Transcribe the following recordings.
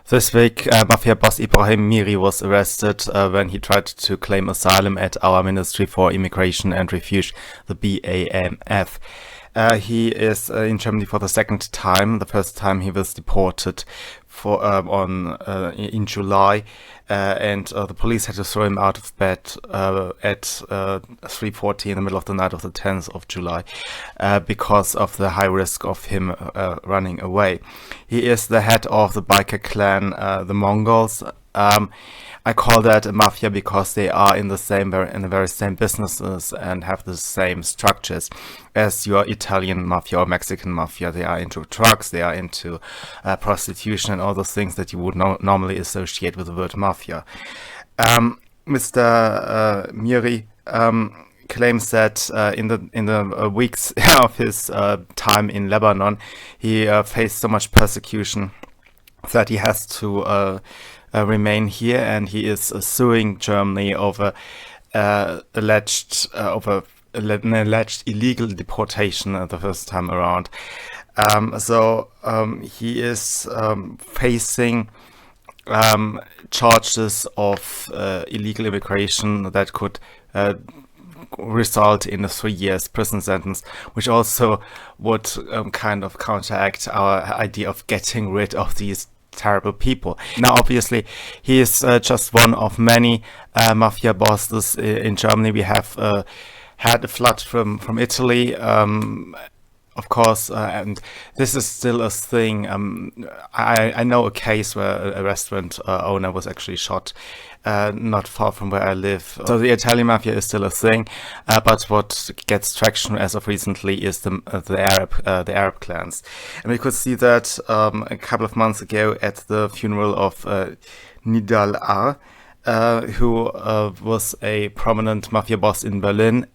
This week, Mafia boss Ibrahim Miri was arrested when he tried to claim asylum at our Ministry for Immigration and Refuge, the BAMF. He is in Germany for the second time. The first time he was deported in July, and the police had to throw him out of bed at 3:40 in the middle of the night of the 10th of July because of the high risk of him running away. He is the head of the biker clan, the Mongols. I call that a mafia because they are in the very same businesses and have the same structures as your Italian mafia or Mexican mafia. They are into drugs, they are into prostitution and all those things that you would normally associate with the word mafia. Mr. Miri claims that in the weeks of his time in Lebanon, he faced so much persecution that he has to remain here, and he is suing Germany over an alleged illegal deportation the first time around. He is facing charges of illegal immigration that could result in a 3 years prison sentence, which also would kind of counteract our idea of getting rid of these terrible people. Now, obviously, he is just one of many mafia bosses in Germany. We have had a flood from Italy, of course, and this is still a thing. I know a case where a restaurant owner was actually shot not far from where I live. So the Italian mafia is still a thing, but what gets traction as of recently is the Arab clans, and we could see that a couple of months ago at the funeral of Nidal R, who was a prominent mafia boss in Berlin.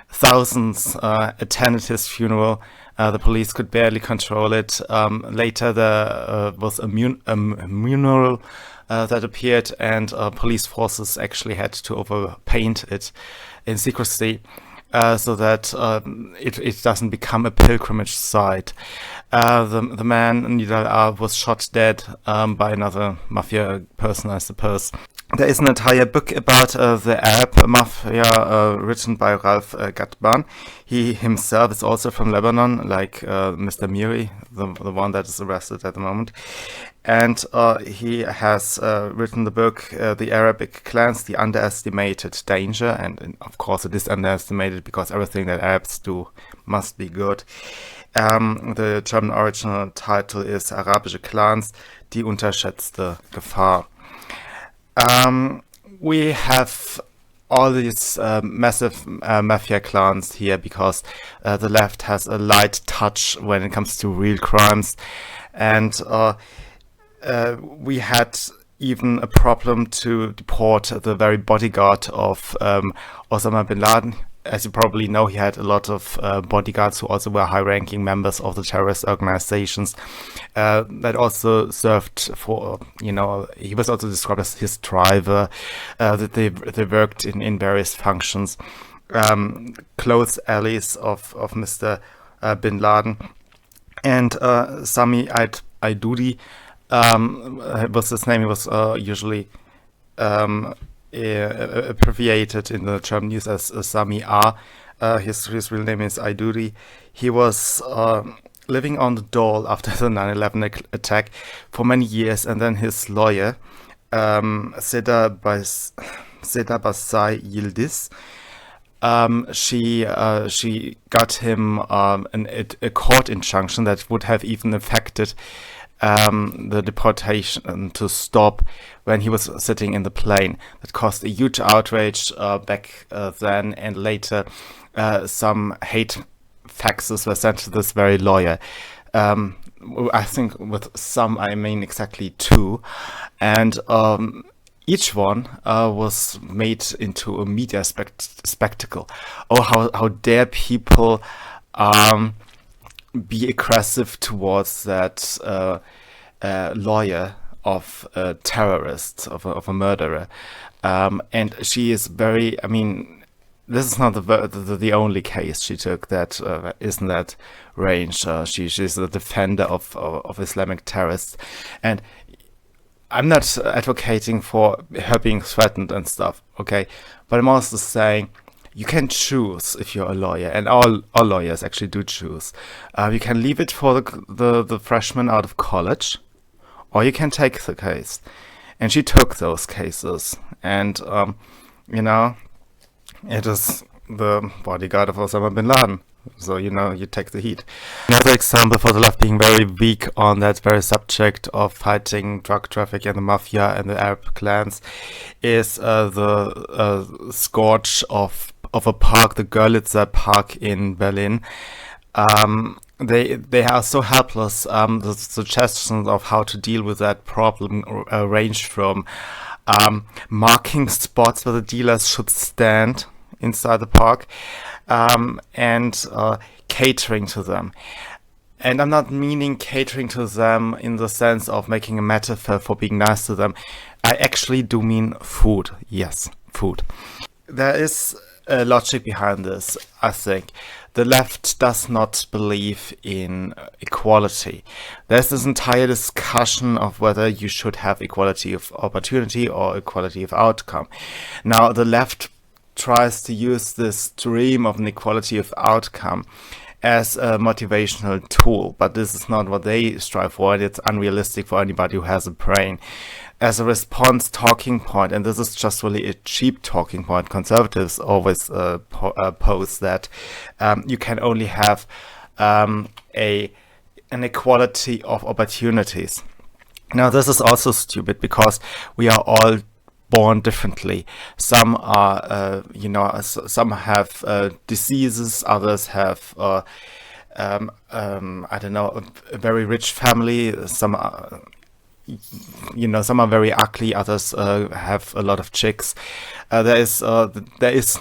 Thousands attended his funeral. The police could barely control it. Later there was a mural that appeared, and police forces actually had to overpaint it in secrecy so that it doesn't become a pilgrimage site. The man, Nidal R, was shot dead by another mafia person, I suppose. There is an entire book about the Arab mafia written by Ralph Gatban. He himself is also from Lebanon, like Mr. Miri, the one that is arrested at the moment. And he has written the book, The Arabic Clans, The Underestimated Danger. And of course it is underestimated because everything that Arabs do must be good. The German original title is Arabische Clans, die unterschätzte Gefahr. We have all these massive mafia clans here because the left has a light touch when it comes to real crimes, and we had even a problem to deport the very bodyguard of Osama bin Laden. As you probably know, he had a lot of bodyguards who also were high-ranking members of the terrorist organizations that also served for, he was also described as his driver, that they worked in various functions, close allies of Mr. bin Laden. And Sami Aidudi was his name. He was usually abbreviated in the German news as Sami R. His real name is Aidudi. He was living on the dole after the 9/11 attack for many years, and then his lawyer, Seda Basay-Yildiz, she got him a court injunction that would have even affected the deportation to stop when he was sitting in the plane. That caused a huge outrage back then, and later some hate faxes were sent to this very lawyer. I think with some I mean exactly 2, and each one was made into a media spectacle. Oh, how dare people be aggressive towards that lawyer of a terrorist, of a murderer. And she is very, this is not the only case she took that is in that range. She's a defender of Islamic terrorists. And I'm not advocating for her being threatened and stuff, okay? But I'm also saying you can choose if you're a lawyer, and all lawyers actually do choose. You can leave it for the freshman out of college, or you can take the case. And she took those cases, and it is the bodyguard of Osama bin Laden. So, you take the heat. Another example for the left being very weak on that very subject of fighting drug traffic and the mafia and the Arab clans is the scourge of a park, the Görlitzer Park in Berlin. They are so helpless. The suggestions of how to deal with that problem range from marking spots where the dealers should stand inside the park, and catering to them. And I'm not meaning catering to them in the sense of making a metaphor for being nice to them. I actually do mean food. Yes, food. There is a logic behind this, I think. The left does not believe in equality. There's this entire discussion of whether you should have equality of opportunity or equality of outcome. Now, the left tries to use this dream of an equality of outcome as a motivational tool, but this is not what they strive for, and it's unrealistic for anybody who has a brain. As a response talking point, and this is just really a cheap talking point, conservatives always pose that you can only have an equality of opportunities. Now, this is also stupid because we are all born differently. Some are, some have diseases, others have, I don't know, a very rich family. Some are, some are very ugly, others have a lot of chicks. There is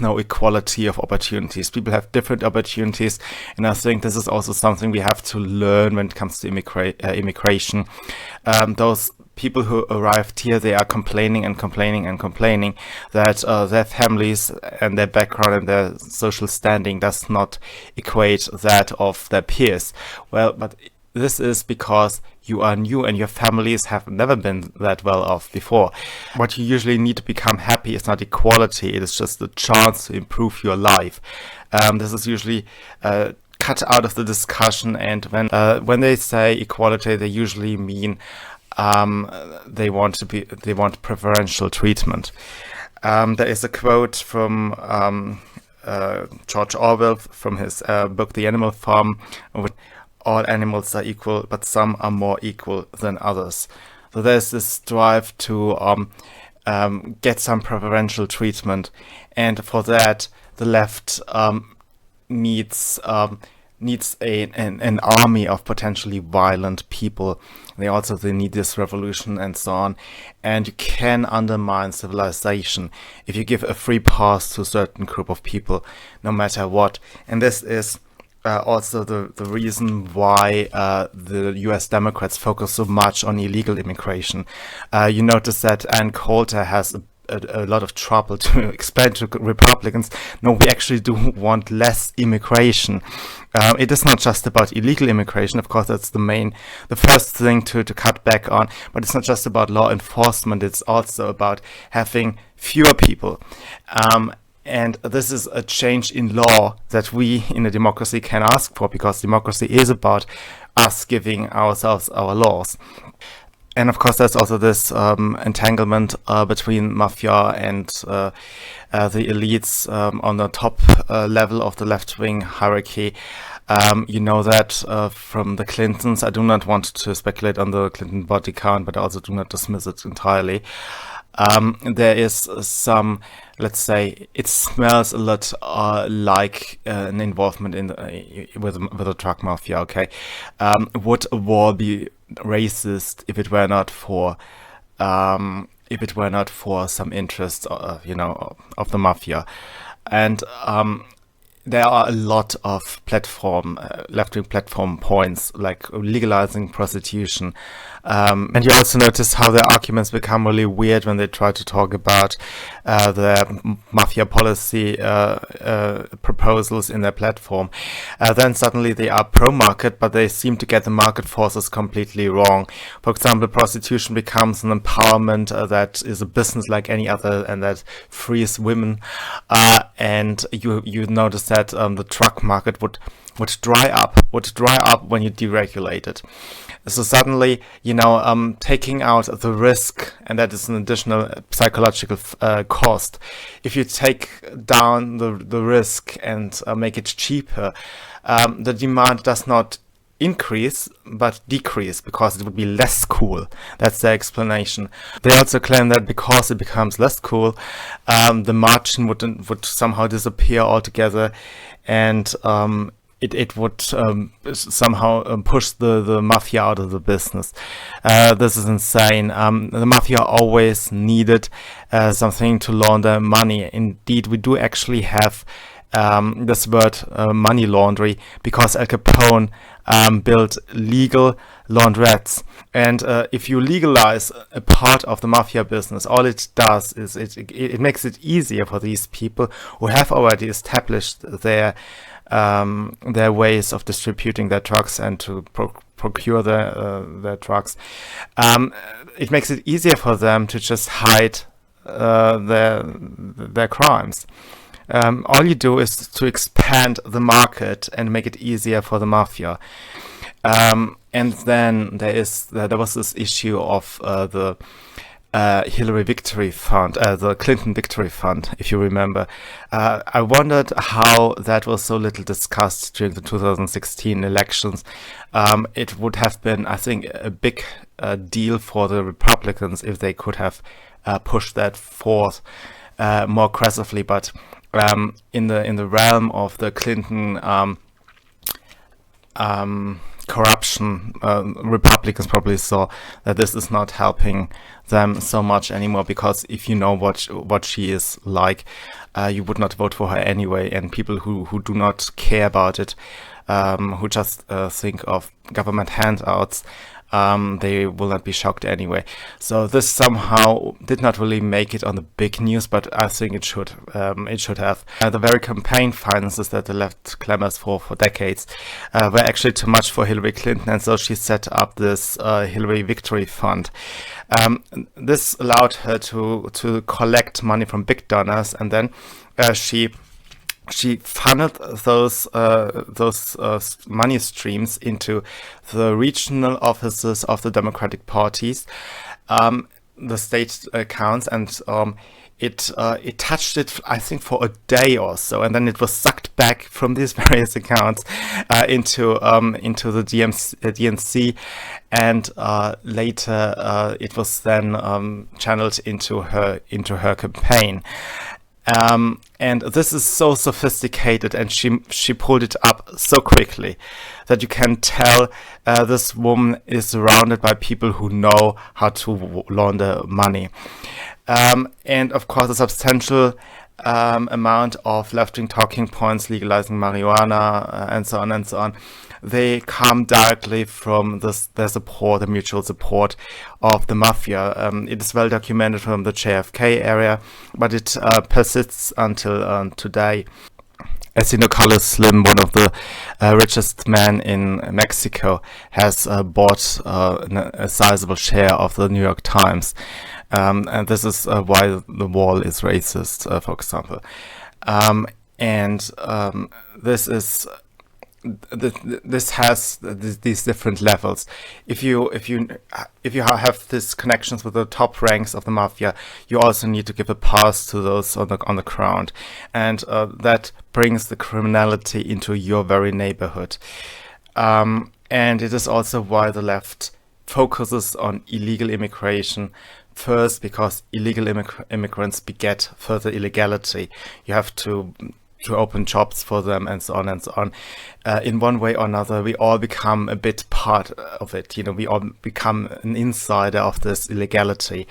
no equality of opportunities. People have different opportunities, and I think this is also something we have to learn when it comes to immigration. Those people who arrived here, they are complaining that their families and their background and their social standing does not equate that of their peers. Well, but this is because you are new and your families have never been that well off before. What you usually need to become happy is not equality, it is just the chance to improve your life. This is usually cut out of the discussion, and when they say equality, they usually mean they want preferential treatment. There is a quote from George Orwell from his book The Animal Farm, which all animals are equal, but some are more equal than others. So there's this drive to get some preferential treatment, and for that the left needs an army of potentially violent people. They need this revolution and so on. And you can undermine civilization if you give a free pass to a certain group of people, no matter what. And this is also the reason why the US Democrats focus so much on illegal immigration. You notice that Ann Coulter has a lot of trouble to explain to Republicans, no, we actually do want less immigration. It is not just about illegal immigration, of course that's the first thing to cut back on, but it's not just about law enforcement, it's also about having fewer people. And this is a change in law that we in a democracy can ask for, because democracy is about us giving ourselves our laws. And of course, there's also this entanglement between Mafia and the elites on the top level of the left-wing hierarchy. You know that from the Clintons. I do not want to speculate on the Clinton body count, but I also do not dismiss it entirely. There is some, let's say, it smells a lot like an involvement in with the drug mafia. Okay, would a war be racist if it were not for some interest, of the mafia? And there are a lot of left-wing platform points, like legalizing prostitution. And you also notice how their arguments become really weird when they try to talk about their mafia policy proposals in their platform. Then suddenly they are pro-market, but they seem to get the market forces completely wrong. For example, prostitution becomes an empowerment that is a business like any other and that frees women. And you notice that the drug market would dry up when you deregulate it. So suddenly, taking out the risk, and that is an additional psychological cost. If you take down the risk and make it cheaper, the demand does not increase but decrease because it would be less cool. That's their explanation. They also claim that because it becomes less cool, the margin would somehow disappear altogether, and it would somehow push the mafia out of the business. This is insane. The mafia always needed something to launder money. Indeed, we do actually have this word money laundry because Al Capone built legal laundrettes. And if you legalize a part of the mafia business, all it does is it makes it easier for these people who have already established their ways of distributing their drugs and to procure their drugs. It makes it easier for them to just hide their crimes. All you do is to expand the market and make it easier for the mafia. And then there was this issue of the Hillary Victory Fund, the Clinton Victory Fund, if you remember. I wondered how that was so little discussed during the 2016 elections. It would have been, I think, a big deal for the Republicans if they could have pushed that forth more aggressively. But in the realm of the Clinton corruption, Republicans probably saw that this is not helping them so much anymore, because if you know what she is like, you would not vote for her anyway. And people who do not care about it, who just think of government handouts, they will not be shocked anyway. So this somehow did not really make it on the big news, but I think it should have. The very campaign finances that the left clamors for decades were actually too much for Hillary Clinton, and so she set up this Hillary Victory Fund. This allowed her to collect money from big donors, and then she funneled those money streams into the regional offices of the Democratic parties, the state accounts, and it touched it, I think, for a day or so, and then it was sucked back from these various accounts into the DNC, and later it was then channeled into her campaign. And this is so sophisticated, and she pulled it up so quickly that you can tell this woman is surrounded by people who know how to launder money. And of course, a substantial amount of left-wing talking points, legalizing marijuana, and so on, they come directly from the mutual support of the mafia. It is well documented from the JFK area, but it persists until today. As you know, Carlo Slim, one of the richest men in Mexico, has bought a sizable share of the New York Times. And this is why the wall is racist, for example. This has these different levels. If you have these connections with the top ranks of the mafia, you also need to give a pass to those on the ground, and that brings the criminality into your very neighborhood. And it is also why the left focuses on illegal immigration first, because illegal immigrants beget further illegality. You have to open jobs for them, and so on and so on. In one way or another, we all become a bit part of it. We all become an insider of this illegality,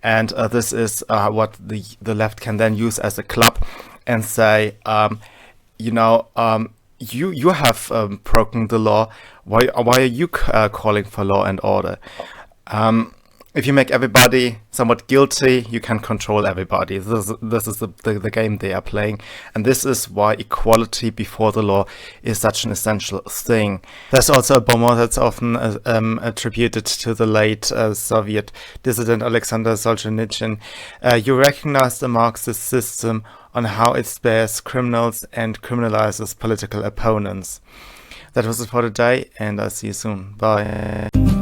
and this is what the left can then use as a club and say, you have broken the law. Why are you calling for law and order? If you make everybody somewhat guilty, you can control everybody. This is the game they are playing. And this is why equality before the law is such an essential thing. There's also a bomber that's often attributed to the late Soviet dissident Alexander Solzhenitsyn. You recognize the Marxist system on how it spares criminals and criminalizes political opponents. That was it for today, and I'll see you soon. Bye.